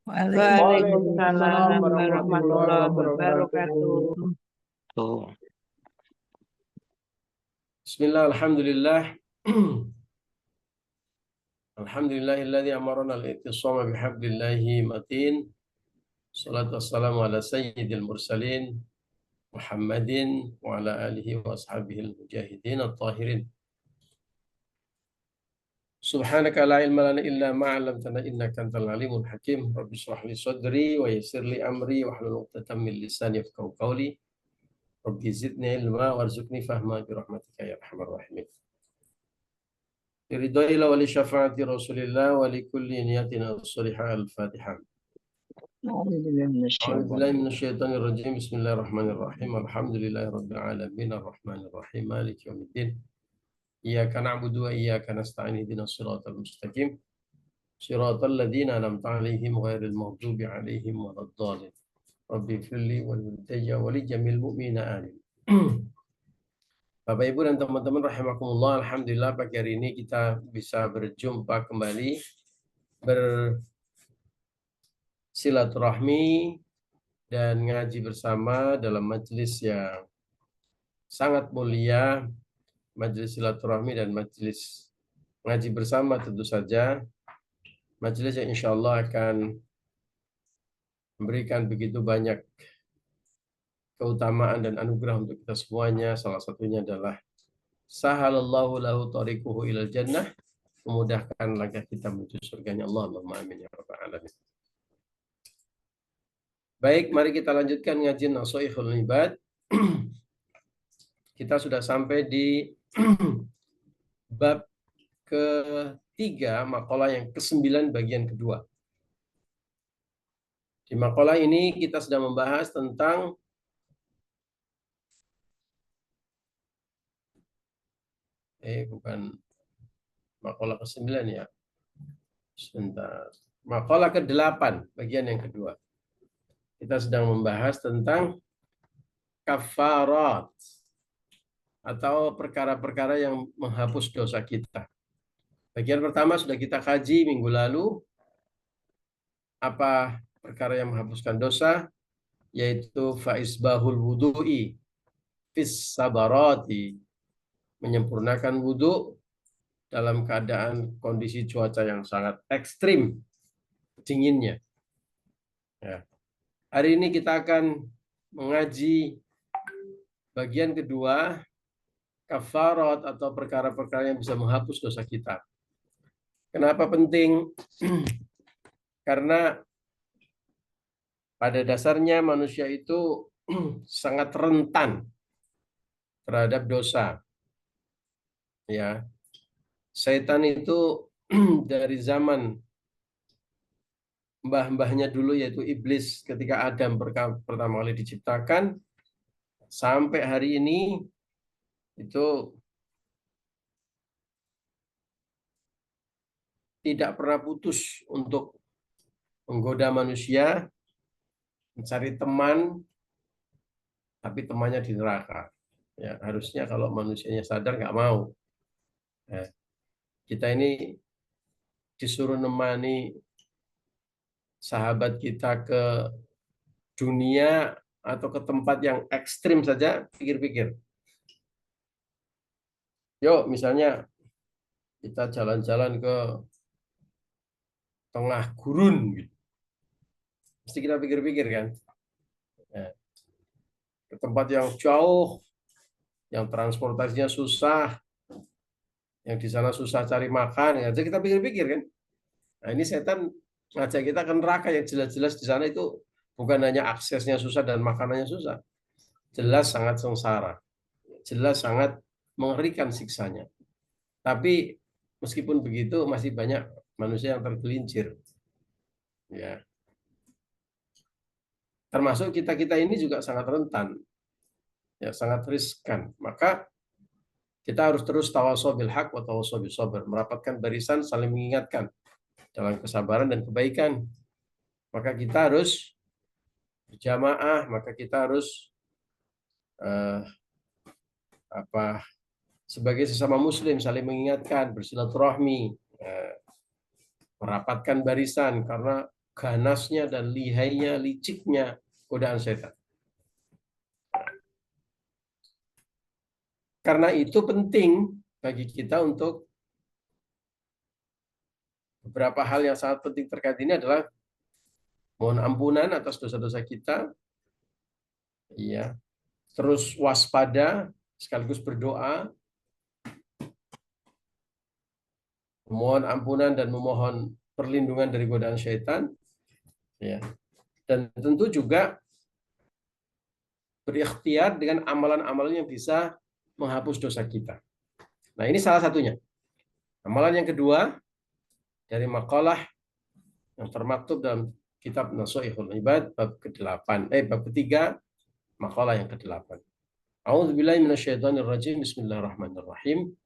Waalaikumsalam Waalaikumsalam warahmatullahi warahmatullahi wabarakatuh. wabarakatuh. Tuh. Bismillah, alhamdulillah. Alhamdulillahilladzi amarana al-i'tisama bihablillahi matin. Salatu wassalamu ala sayyidil mursalin Muhammadin wa ala alihi wa ashabihil mujahidin at-tahirin. Subhanaka la ilma lana illa ma 'allamtana innaka antal alimul hakim. Rabbi shrah li sadri wa yassir li amri wa hlul 'uqdatam min lisani yafqahu qawli. Rabbi zidni ilma warzuqni fahma bi rahmatika ya arhamar rahimin. Ridhoilah wali syafaati Rasulillah wali kulli niyatina as-salihah al-Fatihah. A'udzubillahi minasyaitonir rajim. Bismillahirrahmanirrahim. Alhamdulillahirabbil alamin arrahmanir rahim maliki yaumiddin. Iyyaka na'budu wa iyyaka nasta'in ihdinas siratal mustaqim. Siratal ladzina an'amta 'alaihim ghairil maghdubi 'alaihim waladdallin. Rabbi firli wal walidayya wa li jamil mu'minina amin. Bapak Ibu dan teman-teman rahimakumullah, alhamdulillah pagi hari ini kita bisa berjumpa kembali bersilaturahmi dan ngaji bersama dalam majelis yang sangat mulia, majelis silaturahmi dan majelis ngaji bersama tentu saja, majelis yang insya Allah akan memberikan begitu banyak keutamaan dan anugerah untuk kita semuanya. Salah satunya adalah sahalallahu lahu tariquhu ilal jannah, memudahkan langkah kita menuju surganya Allah. Allahumma amin ya rabbal alamin. Baik, mari kita lanjutkan ngaji Nashaikhul Ibad. Kita sudah sampai di bab ketiga, makalah yang ke-9 bagian kedua. Di makalah ini kita sedang membahas tentang bukan makalah ke-9 ya. Sebentar. Makalah ke-8 bagian yang kedua. Kita sedang membahas tentang kafarat atau perkara-perkara yang menghapus dosa kita. Bagian pertama sudah kita kaji minggu lalu. Apa perkara yang menghapuskan dosa? Yaitu faisbahul wudu'i fis sabarati, menyempurnakan wudhu dalam keadaan kondisi cuaca yang sangat ekstrim dinginnya. Ya. Hari ini kita akan mengaji bagian kedua, kafarat atau perkara-perkara yang bisa menghapus dosa kita. Kenapa penting? Karena pada dasarnya manusia itu sangat rentan terhadap dosa. Ya. Setan itu dari zaman mbah-mbahnya dulu yaitu iblis ketika Adam pertama kali diciptakan sampai hari ini itu tidak pernah putus untuk menggoda manusia, mencari teman, tapi temannya di neraka. Ya, harusnya kalau manusianya sadar nggak mau. Ya, kita ini disuruh nemani sahabat kita ke dunia atau ke tempat yang ekstrim saja, pikir-pikir. Yuk, misalnya kita jalan-jalan ke tengah gurun, gitu. Mesti kita pikir-pikir kan. Ya. Ke tempat yang jauh, yang transportasinya susah, yang di sana susah cari makan, ya. Jadi kita pikir-pikir kan. Nah ini setan ngajak kita ke neraka yang jelas-jelas di sana itu bukan hanya aksesnya susah dan makanannya susah, jelas sangat sengsara, jelas sangat mengerikan siksanya. Tapi meskipun begitu masih banyak manusia yang tergelincir, ya. Termasuk kita ini juga sangat rentan, ya, sangat riskan. Maka kita harus terus tawasau bil haq wa tawasau bis sabr, merapatkan barisan, saling mengingatkan dalam kesabaran dan kebaikan. Maka kita harus berjamaah, maka kita harus sebagai sesama muslim saling mengingatkan, bersilaturahmi, merapatkan barisan, karena ganasnya dan lihainya, liciknya godaan setan. Karena itu penting bagi kita untuk beberapa hal yang sangat penting terkait ini adalah mohon ampunan atas dosa-dosa kita, ya. Terus waspada sekaligus berdoa, memohon ampunan dan memohon perlindungan dari godaan syaitan, ya. Dan tentu juga berikhtiar dengan amalan-amalan yang bisa menghapus dosa kita. Nah, ini salah satunya. Amalan yang kedua dari makalah yang termaktub dalam kitab Nasuihul Ibad bab ke-8, bab ketiga, makalah yang ke-8. A'udzubillahi minasyaitonirrajim. Bismillahirrahmanirrahim.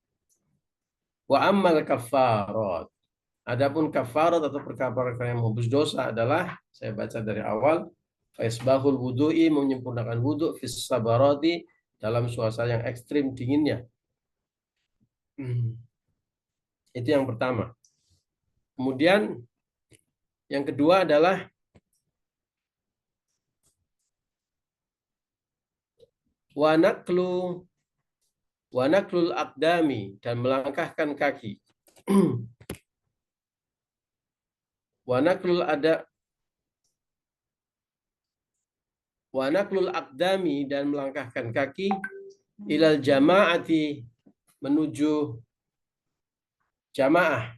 Wa ammal kafarat. Adapun kafarat atau perkara yang menghapus dosa adalah, saya baca dari awal, faisbahul wudu'i, menyempurnakan wudu, fis sabarati, dalam suasana yang ekstrim dinginnya. Itu yang pertama. Kemudian yang kedua adalah wanaklul aqdami, dan melangkahkan kaki. Wanaklul aqdami, dan melangkahkan kaki ilal jama'ati, menuju jamaah.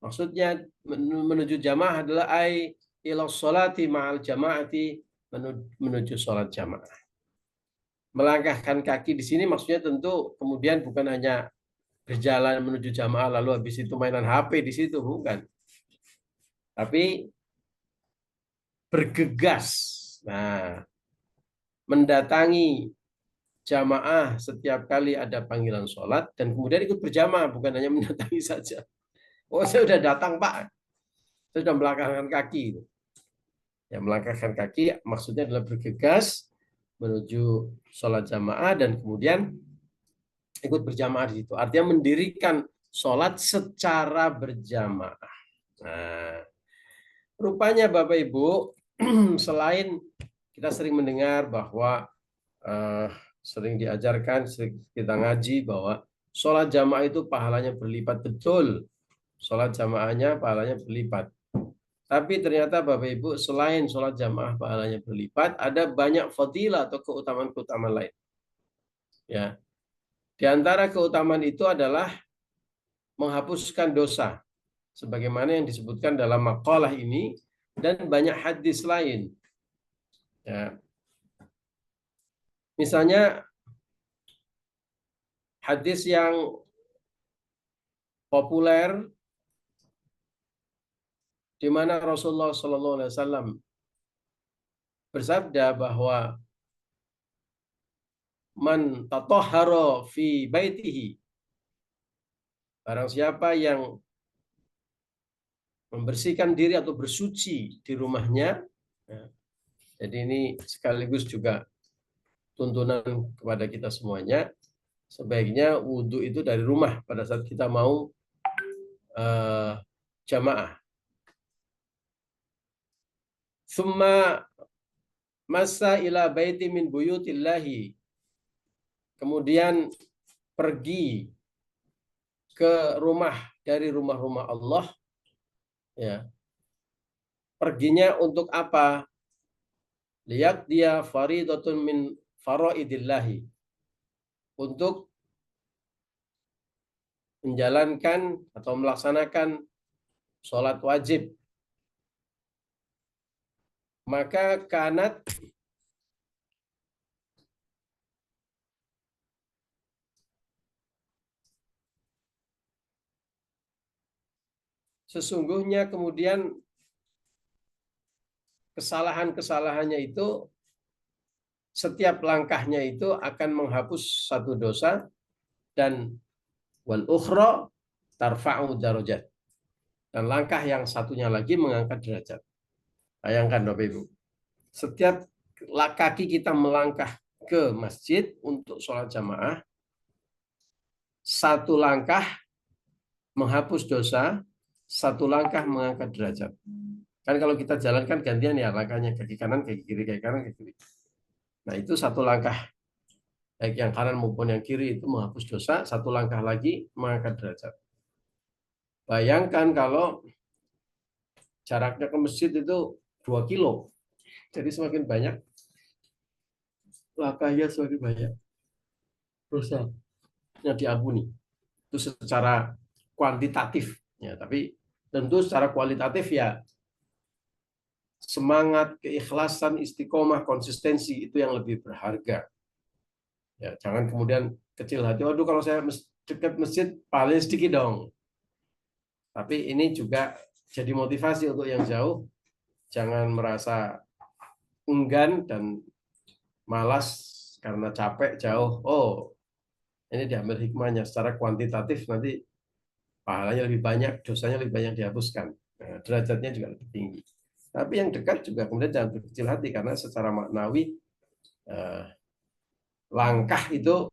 Maksudnya menuju jamaah adalah ilal sholati ma'al jama'ati, menuju sholat jamaah. Melangkahkan kaki di sini maksudnya tentu kemudian bukan hanya berjalan menuju jamaah lalu habis itu mainan HP di situ, bukan. Tapi bergegas. Nah, mendatangi jamaah setiap kali ada panggilan sholat dan kemudian ikut berjamaah, bukan hanya mendatangi saja. Oh, saya sudah datang, Pak. Saya sudah melangkahkan kaki. Ya, melangkahkan kaki maksudnya adalah bergegas menuju sholat jamaah dan kemudian ikut berjamaah di situ. Artinya mendirikan sholat secara berjamaah. Nah, rupanya Bapak Ibu, selain kita sering mendengar bahwa sering diajarkan, sering kita ngaji bahwa sholat jamaah itu pahalanya berlipat, betul. Sholat jamaahnya pahalanya berlipat. Tapi ternyata Bapak Ibu, selain sholat jamaah pahalanya berlipat, ada banyak fadilah atau keutamaan-keutamaan lain. Ya, di antara keutamaan itu adalah menghapuskan dosa, sebagaimana yang disebutkan dalam makalah ini dan banyak hadis lain. Ya. Misalnya hadis yang populer di mana Rasulullah SAW bersabda bahwa man tatahhara fi baitihi, barang siapa yang membersihkan diri atau bersuci di rumahnya. Ya. Jadi ini sekaligus juga tuntunan kepada kita semuanya, sebaiknya wudhu itu dari rumah pada saat kita mau jamaah. Summa masa ila baiti min buyutillahi, kemudian pergi ke rumah dari rumah-rumah Allah. Ya. Perginya untuk apa? Lihat dia faridatun min faraidillahi, untuk menjalankan atau melaksanakan sholat wajib. Maka kanat sesungguhnya kemudian kesalahan-kesalahannya itu, setiap langkahnya itu akan menghapus satu dosa, dan wal ukhra tarfa'u darajat, dan langkah yang satunya lagi mengangkat derajat. Bayangkan Bapak Ibu, setiap kaki kita melangkah ke masjid untuk sholat jamaah, satu langkah menghapus dosa, satu langkah mengangkat derajat. Kan kalau kita jalankan gantian ya langkahnya kaki kanan, kaki kiri, kaki kanan, kaki kiri. Nah itu satu langkah baik yang kanan maupun yang kiri itu menghapus dosa, satu langkah lagi mengangkat derajat. Bayangkan kalau jaraknya ke masjid itu 2 kilo. Jadi semakin banyak langkahnya semakin banyak dosa yang diampuni. Itu secara kuantitatif ya, tapi tentu secara kualitatif ya semangat, keikhlasan, istiqomah, konsistensi itu yang lebih berharga. Ya, jangan kemudian kecil hati, waduh kalau saya dekat masjid paling sedikit dong. Tapi ini juga jadi motivasi untuk yang jauh, jangan merasa enggan dan malas karena capek jauh. Oh, ini diambil hikmahnya secara kuantitatif nanti pahalanya lebih banyak, dosanya lebih banyak dihapuskan. Nah, derajatnya juga lebih tinggi. Tapi yang dekat juga kemudian jangan berkecil hati karena secara maknawi eh, langkah itu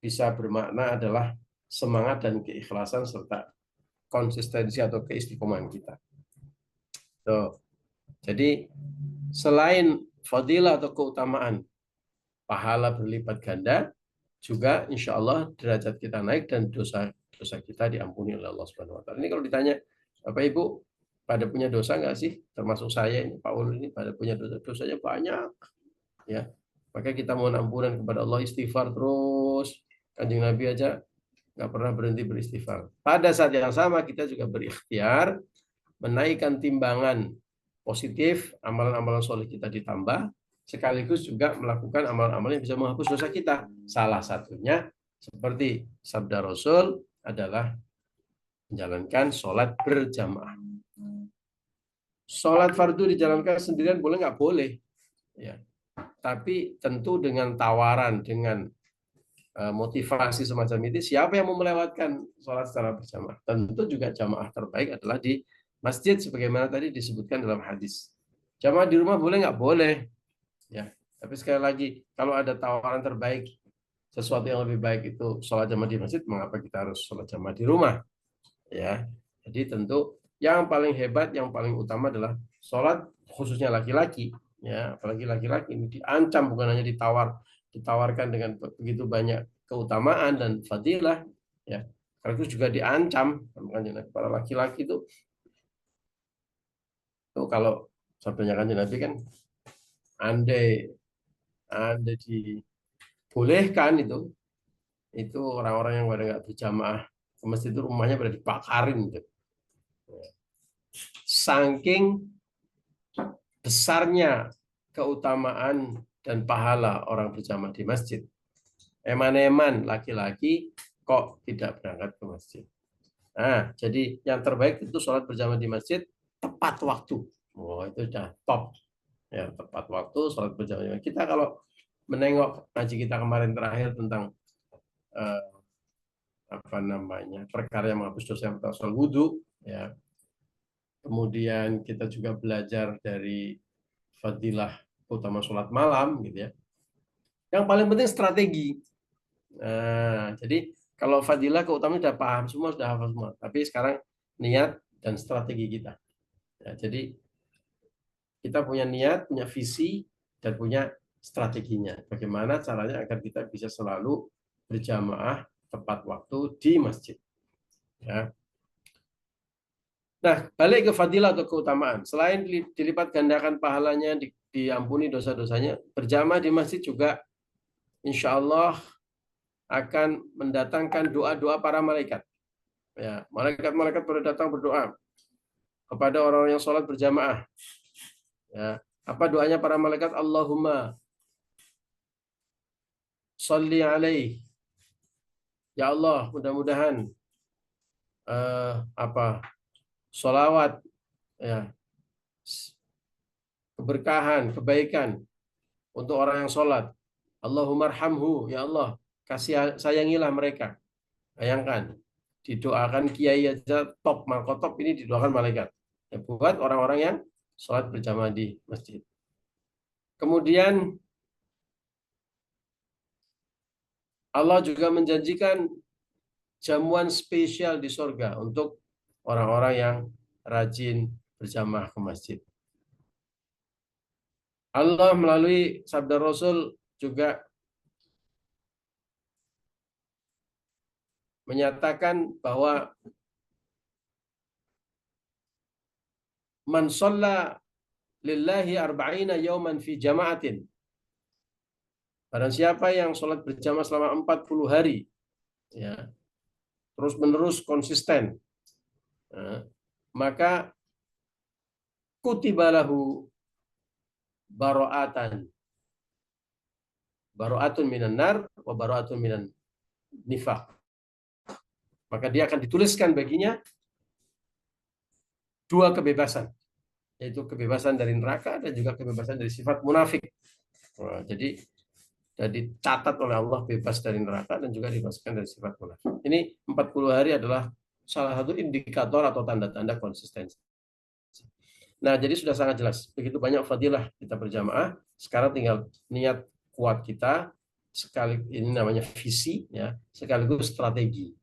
bisa bermakna adalah semangat dan keikhlasan serta konsistensi atau keistiqomahan kita. Tuh. Jadi selain fadilah atau keutamaan pahala berlipat ganda, juga insya Allah derajat kita naik dan dosa kita diampuni oleh Allah Subhanahu Wa Taala. Ini kalau ditanya, Bapak Ibu pada punya dosa nggak sih? Termasuk saya ini, Pak Ulul ini pada punya dosa, dosanya banyak, ya. Maka kita mohon ampunan kepada Allah, istighfar terus. Kanjeng Nabi aja nggak pernah berhenti beristighfar. Pada saat yang sama kita juga berikhtiar menaikkan timbangan positif, amalan-amalan soleh kita ditambah, sekaligus juga melakukan amalan-amalan yang bisa menghapus dosa kita. Salah satunya seperti sabda Rasul adalah menjalankan sholat berjamaah. Sholat fardu dijalankan sendirian boleh nggak? Boleh. Ya. Tapi tentu dengan tawaran, dengan motivasi semacam itu, siapa yang mau melewatkan sholat secara berjamaah? Tentu juga jamaah terbaik adalah di masjid, sebagaimana tadi disebutkan dalam hadis. Jamaah di rumah boleh nggak? Boleh. Ya. Tapi sekali lagi, kalau ada tawaran terbaik, sesuatu yang lebih baik itu sholat jamaah di masjid, mengapa kita harus sholat jamaah di rumah? Ya. Jadi tentu yang paling hebat, yang paling utama adalah sholat khususnya laki-laki. Ya, apalagi laki-laki ini diancam bukan hanya ditawarkan dengan begitu banyak keutamaan dan fadilah, ya. Karena itu juga diancam para laki-laki itu. Tuh kalau sabdanya Kanjeng Nabi kan, andai andai dibolehkan itu orang-orang yang pada nggak berjamaah ke masjid itu rumahnya pada dibakarin gitu. Saking besarnya keutamaan dan pahala orang berjamaah di masjid. Eman-eman laki-laki kok tidak berangkat ke masjid. Nah, jadi yang terbaik itu sholat berjamaah di masjid tepat waktu. Oh, itu sudah top. Ya, tepat waktu sholat berjamaah. Kita kalau menengok ngaji kita kemarin terakhir tentang eh, apa namanya perkara yang menghapus dosa yang soal wudhu, ya. Kemudian kita juga belajar dari fadilah utama sholat malam, gitu ya. Yang paling penting strategi. Nah, jadi kalau fadilah keutamaan sudah paham semua, sudah hafal semua. Tapi sekarang niat dan strategi kita. Ya, jadi kita punya niat, punya visi, dan punya strateginya. Bagaimana caranya agar kita bisa selalu berjamaah tepat waktu di masjid. Ya. Nah, balik ke fadilah atau keutamaan. Selain dilipat gandakan pahalanya, diampuni dosa-dosanya, berjamaah di masjid juga insya Allah akan mendatangkan doa-doa para malaikat. Ya, malaikat-malaikat pada datang berdoa kepada orang yang sholat berjamaah. Ya, apa doanya para malaikat? Allahumma sholli alaih. Ya Allah, mudah-mudahan apa sholawat, ya, keberkahan, kebaikan untuk orang yang sholat. Allahumma arhamhu, ya Allah, kasih sayangilah mereka. Bayangkan, didoakan kiai aja top, markotop ini didoakan malaikat. Ya, buat orang-orang yang sholat berjamaah di masjid. Kemudian Allah juga menjanjikan jamuan spesial di surga untuk orang-orang yang rajin berjamaah ke masjid. Allah melalui sabda Rasul juga menyatakan bahwa man shalla lillahi arba'ina yawman fi jama'atin. Barang siapa yang sholat berjamaah selama 40 hari, ya, terus-menerus konsisten, maka kutibalahu baro'atan. Baro'atun minan nar wa baro'atun minan nifaq. Maka dia akan dituliskan baginya 2 kebebasan, yaitu kebebasan dari neraka dan juga kebebasan dari sifat munafik. Jadi dicatat oleh Allah bebas dari neraka dan juga dibebaskan dari sifat munafik. Ini 40 hari adalah salah satu indikator atau tanda-tanda konsistensi. Nah, jadi sudah sangat jelas. Begitu banyak fadilah kita berjamaah. Sekarang tinggal niat kuat kita, sekali ini namanya visi, ya, sekaligus strategi.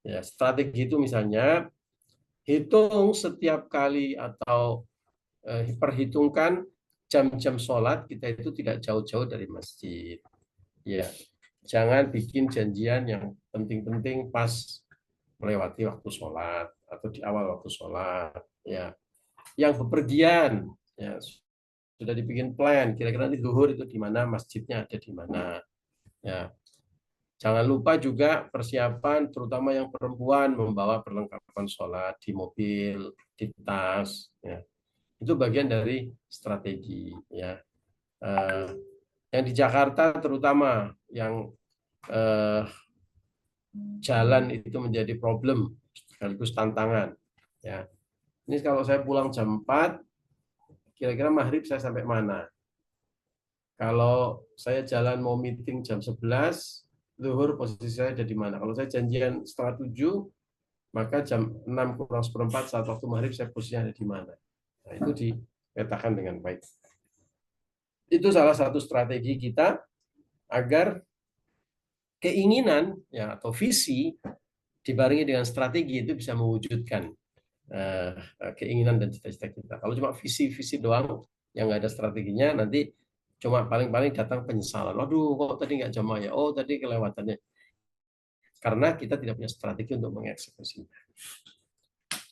Ya, strategi itu misalnya hitung setiap kali atau perhitungkan jam-jam sholat kita itu tidak jauh-jauh dari masjid. Ya, jangan bikin janjian yang penting-penting pas melewati waktu sholat atau di awal waktu sholat. Ya, yang bepergian, ya, sudah dibikin plan. Kira-kira nanti zuhur itu di mana, masjidnya ada di mana. Ya, jangan lupa juga persiapan, terutama yang perempuan membawa perlengkapan sholat di mobil, di tas. Ya. Itu bagian dari strategi, ya. Yang di Jakarta terutama yang jalan itu menjadi problem sekaligus tantangan, ya. Ini kalau saya pulang jam 4, kira-kira maghrib saya sampai mana? Kalau saya jalan mau meeting jam 11, zuhur posisi saya ada di mana? Kalau saya janjian setengah 7, maka jam 6 kurang seperempat saat waktu maghrib saya posisinya ada di mana? Nah, itu dipetakan dengan baik. Itu salah satu strategi kita agar keinginan, ya, atau visi dibarengi dengan strategi itu bisa mewujudkan keinginan dan cita-cita kita. Kalau cuma visi-visi doang yang nggak ada strateginya, nanti cuma paling-paling datang penyesalan. Waduh, kok tadi nggak jamaah ya? Oh, tadi kelewatannya. Karena kita tidak punya strategi untuk mengeksekusinya.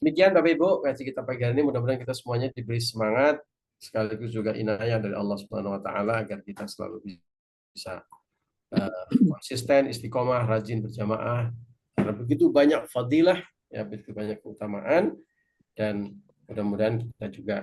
Demikian Bapak Ibu, ngaji kita pagi hari ini, mudah-mudahan kita semuanya diberi semangat sekaligus juga inayah dari Allah Subhanahu wa taala agar kita selalu bisa konsisten, istiqomah, rajin berjamaah. Karena begitu banyak fadilah, ya, begitu banyak keutamaan, dan mudah-mudahan kita juga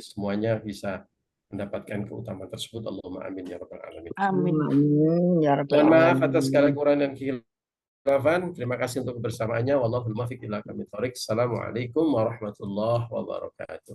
semuanya bisa mendapatkan keutamaan tersebut. Allahumma amin ya rabbal alamin. Amin. Ya rabbal Mohon maaf alamin. atas segala kekurangan dan kekhilafan. Terima kasih untuk kebersamaannya. Wallahul muwaffiq ila aqwamit thoriq. Assalamualaikum warahmatullahi wabarakatuh.